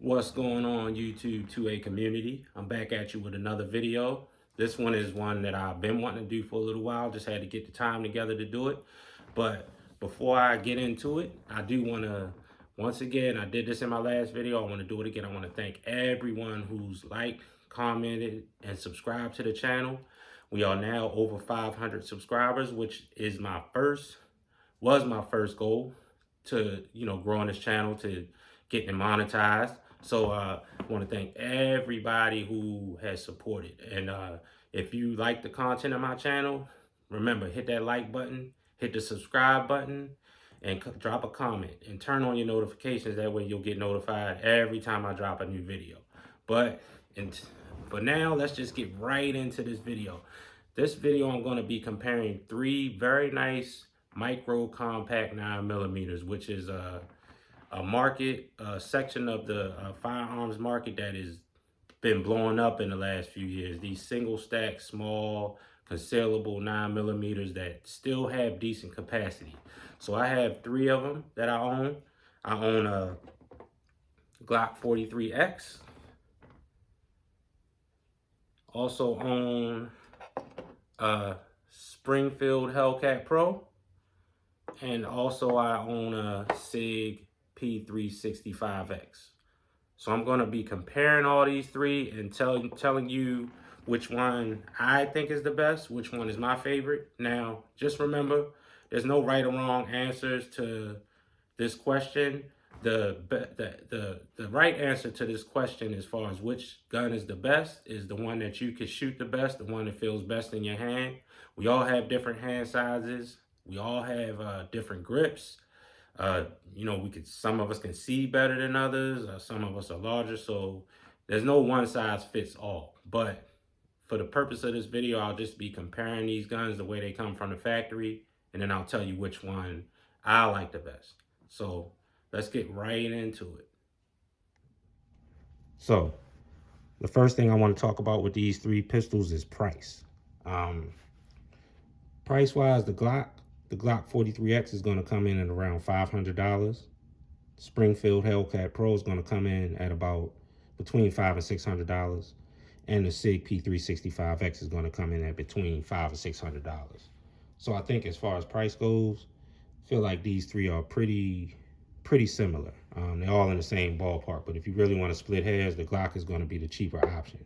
What's going on, YouTube 2A community? I'm back at you with another video. This one is one that I've been wanting to do for a little while. Just had to get the time together to do it. But before I get into it, I do want to, once again, I did this in my last video. I want to do it again. I want to thank everyone who's liked, commented, and subscribed to the channel. We are now over 500 subscribers, which is was my first goal to, grow on this channel, to getting it monetized. So I want to thank everybody who has supported. And if you like the content of my channel, remember, hit that like button, hit the subscribe button, and drop a comment and turn on your notifications. That way you'll get notified every time I drop a new video. But for now, let's just get right into this video. This video, I'm going to be comparing three very nice micro compact 9mm, which is a section of the firearms market that has been blowing up in the last few years. These single stack, small, concealable 9mm that still have decent capacity. So I have three of them that I own. I own a Glock 43X. Also own a Springfield Hellcat Pro. And also I own a SIG P365X. So I'm going to be comparing all these three and telling you which one I think is the best, which one is my favorite. Now, just remember, there's no right or wrong answers to this question. The right answer to this question, as far as which gun is the best, is the one that you can shoot the best, the one that feels best in your hand. We all have different hand sizes. We all have different grips. Some of us can see better than others. Some of us are larger. So there's no one size fits all. But for the purpose of this video, I'll just be comparing these guns the way they come from the factory. And then I'll tell you which one I like the best. So let's get right into it. So the first thing I want to talk about with these three pistols is price. Price-wise, the Glock 43X is going to come in at around $500. Springfield Hellcat Pro is going to come in at about between $500 and $600. And the SIG P365X is going to come in at between $500 and $600. So I think as far as price goes, I feel like these three are pretty similar. They're all in the same ballpark. But if you really want to split hairs, the Glock is going to be the cheaper option.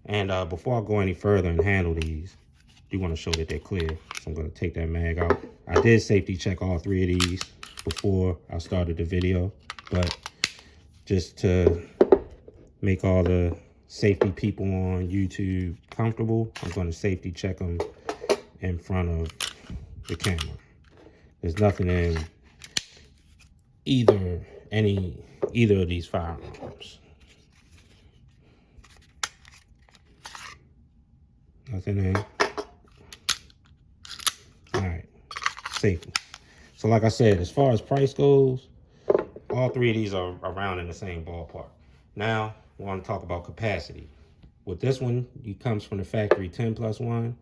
And before I go any further and handle these, I do want to show that they're clear. So I'm going to take that mag out. I did safety check all three of these before I started the video, but just to make all the safety people on YouTube comfortable, I'm going to safety check them in front of the camera. There's nothing in either of these firearms. Nothing in. All right, safety. So like I said, as far as price goes, all three of these are around in the same ballpark. Now, I want to talk about capacity. With this one, it comes from the factory 10+1.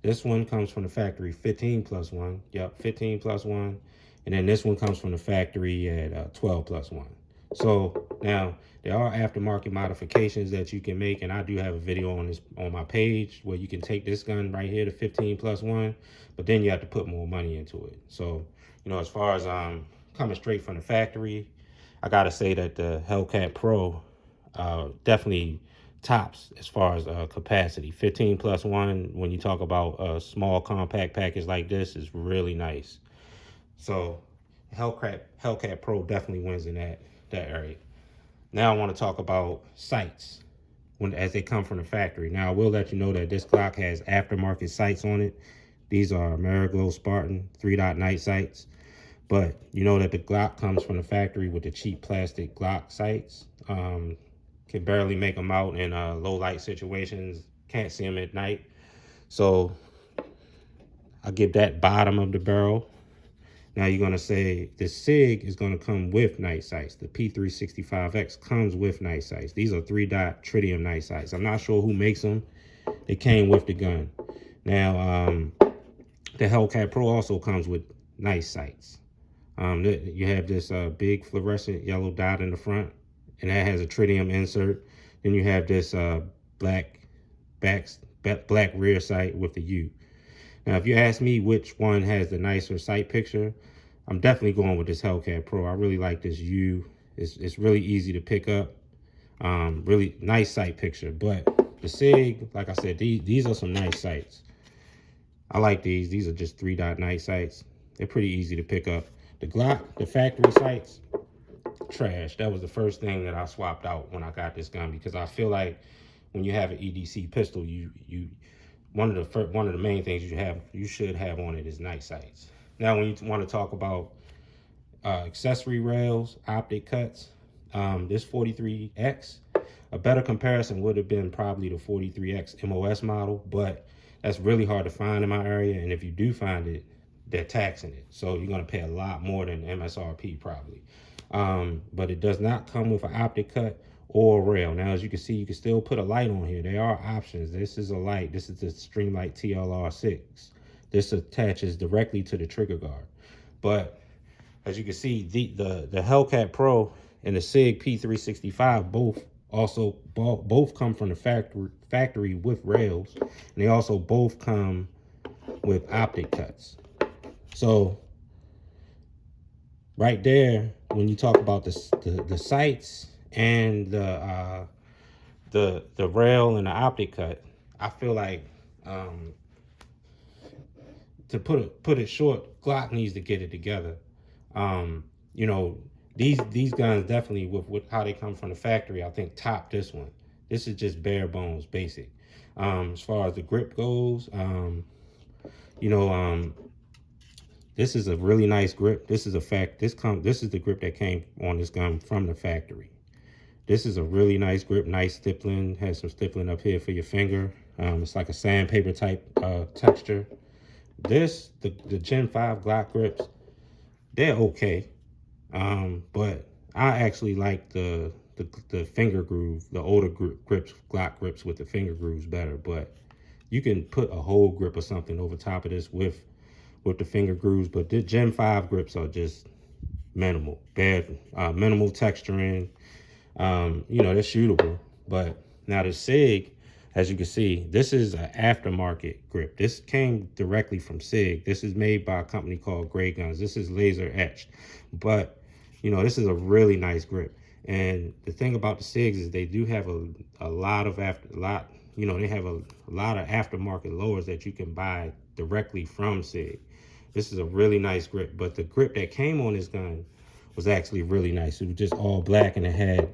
This one comes from the factory 15+1. Yep, 15+1. And then this one comes from the factory at 12+1. So now there are aftermarket modifications that you can make, and I do have a video on this on my page where you can take this gun right here to 15+1, but then you have to put more money into it. So, as far as coming straight from the factory, I gotta say that the Hellcat Pro definitely tops as far as capacity. 15+1, when you talk about a small compact package like this, is really nice. So Hellcat Pro definitely wins in that area. Now I want to talk about sights as they come from the factory. Now I will let you know that this Glock has aftermarket sights on it. These are Ameriglow Spartan 3-dot night sights. But you know that the Glock comes from the factory with the cheap plastic Glock sights. Can barely make them out in low light situations. Can't see them at night. So I'll give that bottom of the barrel. Now you're going to say the SIG is going to come with night sights. The P365X comes with night sights. These are 3-dot tritium night sights. I'm not sure who makes them. They came with the gun. Now, the Hellcat Pro also comes with night sights. You have this big fluorescent yellow dot in the front. and that has a tritium insert. Then you have this black black rear sight with the U. Now, if you ask me which one has the nicer sight picture, I'm definitely going with this Hellcat Pro. I really like this U. It's really easy to pick up. Really nice sight picture. But the SIG, like I said, these are some nice sights. I like these. These are just 3-dot night sights. They're pretty easy to pick up. The Glock, the factory sights, trash. That was the first thing that I swapped out when I got this gun, because I feel like when you have an EDC pistol, one of the main things you should have on it is night sights. Now, when you want to talk about accessory rails, optic cuts, this 43X, a better comparison would have been probably the 43X MOS model, but that's really hard to find in my area, and if you do find it, they're taxing it, so you're going to pay a lot more than MSRP probably. But it does not come with an optic cut or a rail. Now, as you can see, you can still put a light on here. There are options. This is a light. This is the Streamlight TLR6. This attaches directly to the trigger guard. But as you can see, the Hellcat Pro and the SIG P365 both come from the factory with rails, and they also both come with optic cuts. So right there, when you talk about the sights and the rail and the optic cut, I feel like to put it short, Glock needs to get it together. You know, these guns definitely with how they come from the factory, I think top this one. This is just bare bones, basic. As far as the grip goes, you know, this is a really nice grip. This is this is the grip that came on this gun from the factory. This is a really nice grip, nice stippling. Has some stippling up here for your finger. It's like a sandpaper type texture. The Gen 5 Glock grips, they're okay. But I actually like the finger groove, the older grips, Glock grips with the finger grooves better. But you can put a whole grip or something over top of this with the finger grooves. But the Gen 5 grips are just minimal, minimal texturing. You know, they're shootable. But now the SIG, as you can see, this is an aftermarket grip. This came directly from SIG. This is made by a company called Gray Guns. This is laser etched. But you know, this is a really nice grip. And the thing about the SIGs is they do have a lot of they have a lot of aftermarket lowers that you can buy directly from SIG. This is a really nice grip, but the grip that came on this gun was actually really nice. It was just all black, and it had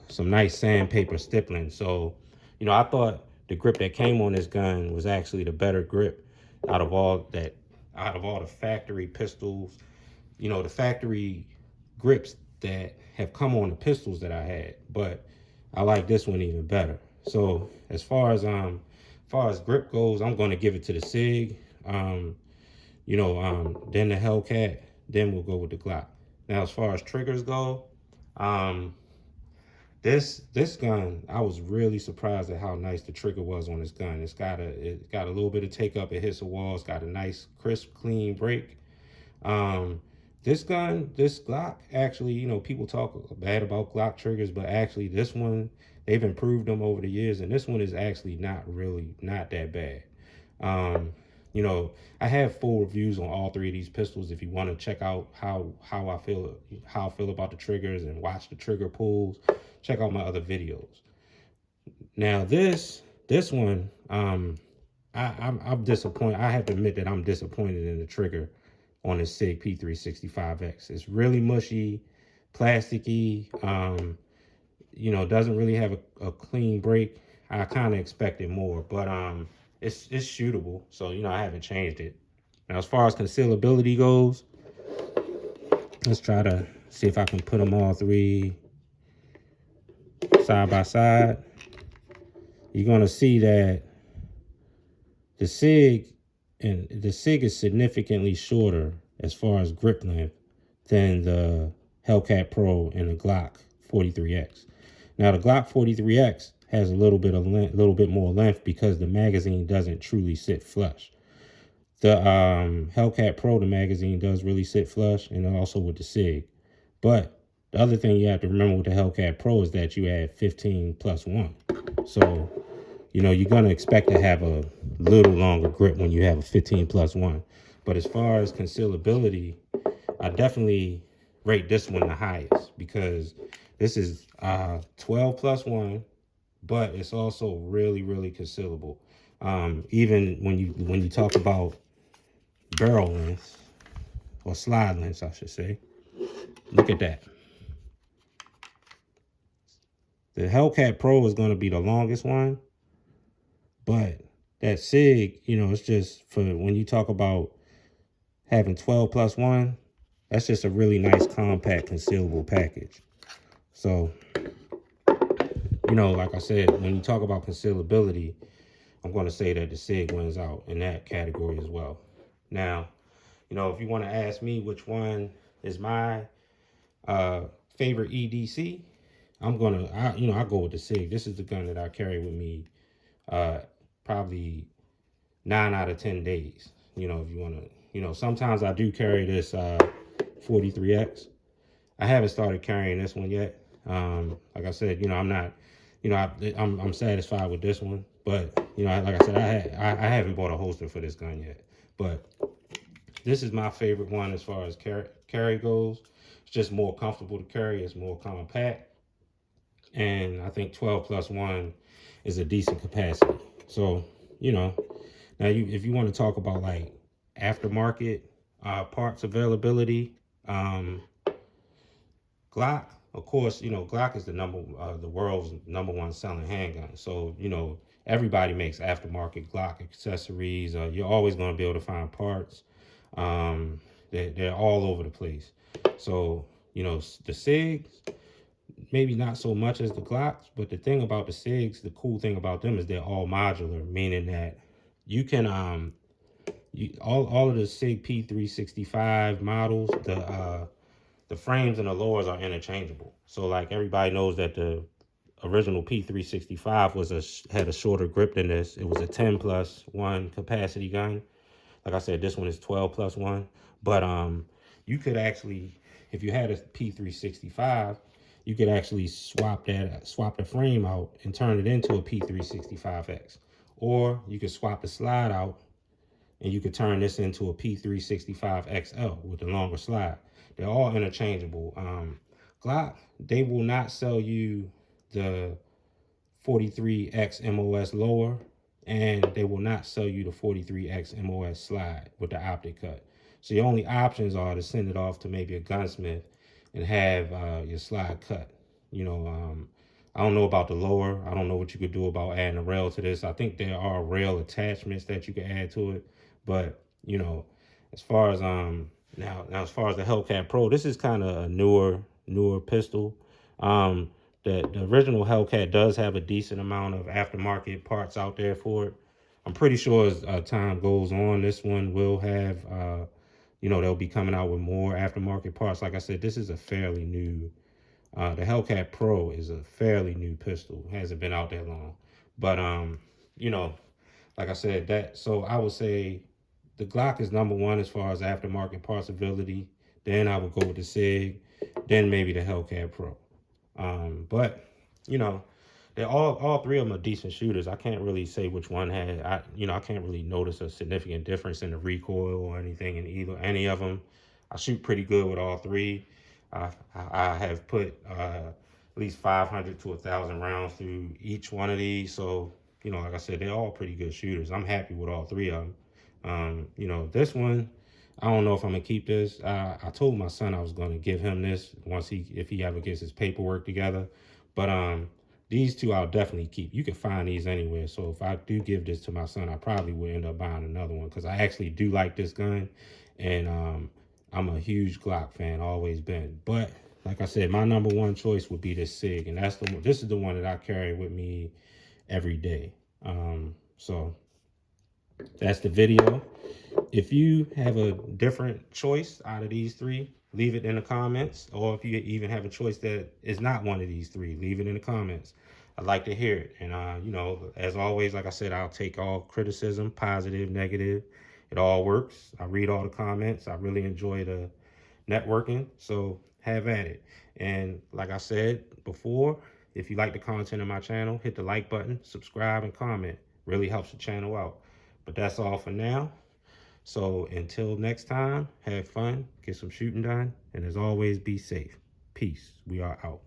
some nice sandpaper stippling. So, you know, I thought the grip that came on this gun was actually the better grip out of all the factory pistols. You know, the factory grips that have come on the pistols that I had, but I like this one even better. So as far as grip goes, I'm going to give it to the SIG. You know, then the Hellcat, then we'll go with the Glock. Now, as far as triggers go, this gun, I was really surprised at how nice the trigger was on this gun. It got a little bit of take up. It hits a wall. It's got a nice, crisp, clean break. This Glock, actually, you know, people talk bad about Glock triggers, but actually this one, they've improved them over the years, and this one is actually not that bad. You know, I have full reviews on all three of these pistols. If you want to check out how I feel about the triggers and watch the trigger pulls, check out my other videos. Now this one, I'm disappointed. I have to admit that I'm disappointed in the trigger on the SIG P365X. It's really mushy, plasticky, you know, doesn't really have a clean break. I kind of expected more, but it's shootable, so, you know, I haven't changed it. Now, as far as concealability goes, let's try to see if I can put them all three side by side. You're going to see that the SIG is significantly shorter as far as grip length than the Hellcat Pro and the Glock 43X. Now, the Glock 43X has a little bit more length because the magazine doesn't truly sit flush. The Hellcat Pro, the magazine does really sit flush, and also with the SIG. But The other thing you have to remember with the Hellcat Pro is that you add 15 plus 1. So, you're going to expect to have a little longer grip when you have a 15 plus 1. But as far as concealability, I definitely rate this one the highest because this is 12 plus 1, but it's also really, really concealable. Even when you talk about barrel length, or slide lengths, I should say, look at that. The Hellcat Pro is going to be the longest one, but that SIG, it's just for when you talk about having 12 plus 1, that's just a really nice, compact, concealable package. So, like I said, when you talk about concealability, I'm going to say that the SIG wins out in that category as well. Now, if you want to ask me which one is my favorite EDC, I go with the SIG. This is the gun that I carry with me probably 9 out of 10 days. If you want to, sometimes I do carry this 43X. I haven't started carrying this one yet. Like I said, I'm not, I'm satisfied with this one. But, like I said, I haven't bought a holster for this gun yet. But this is my favorite one as far as carry goes. It's just more comfortable to carry. It's more compact. And I think 12 plus 1 is a decent capacity. So, now if you want to talk about like aftermarket parts availability, Glock, of course, Glock is the world's #1 selling handgun. So, everybody makes aftermarket Glock accessories. You're always going to be able to find parts. They're all over the place. So, the SIGs, maybe not so much as the Glocks, but the thing about the SIGs, the cool thing about them is they're all modular, meaning that you can all of the SIG P365 models, the frames and the lowers are interchangeable. So like everybody knows that the original P365 had a shorter grip than this. It was a 10 plus 1 capacity gun. Like I said, this one is 12 plus 1. But you could actually, if you had a P365, you could actually swap the frame out and turn it into a P365X. Or you could swap the slide out and you could turn this into a P365XL with the longer slide. They're all interchangeable. Glock, they will not sell you the 43X MOS lower, and they will not sell you the 43X MOS slide with the optic cut. So your only options are to send it off to maybe a gunsmith and have your slide cut. I don't know about the lower. I don't know what you could do about adding a rail to this. I think there are rail attachments that you can add to it. But, as far as now as far as the Hellcat Pro, this is kind of a newer pistol. The original Hellcat does have a decent amount of aftermarket parts out there for it. I'm pretty sure as time goes on, this one will have, they'll be coming out with more aftermarket parts. Like I said, this is a fairly new, the Hellcat Pro is a fairly new pistol. It hasn't been out that long. But, like I said, so I would say the Glock is #1 as far as aftermarket parts ability. Then I would go with the SIG, then maybe the Hellcat Pro. But they're all three of them are decent shooters. I can't really say which one I can't really notice a significant difference in the recoil or anything in any of them. I shoot pretty good with all three. I have put at least 500 to 1,000 rounds through each one of these. So, like I said, they're all pretty good shooters. I'm happy with all three of them. This one, I don't know if I'm gonna keep this. I told my son I was gonna give him this if he ever gets his paperwork together. But these two I'll definitely keep. You can find these anywhere. So if I do give this to my son, I probably will end up buying another one because I actually do like this gun, and I'm a huge Glock fan, always been. But like I said, my #1 choice would be this SIG, and this is the one that I carry with me every day. So that's the video. If you have a different choice out of these three, leave it in the comments. Or if you even have a choice that is not one of these three, leave it in the comments. I'd like to hear it. And, as always, like I said, I'll take all criticism, positive, negative. It all works. I read all the comments. I really enjoy the networking. So have at it. And like I said before, if you like the content of my channel, hit the like button, subscribe, and comment. Really helps the channel out. But that's all for now. So until next time, have fun, get some shooting done, and as always, be safe. Peace. We are out.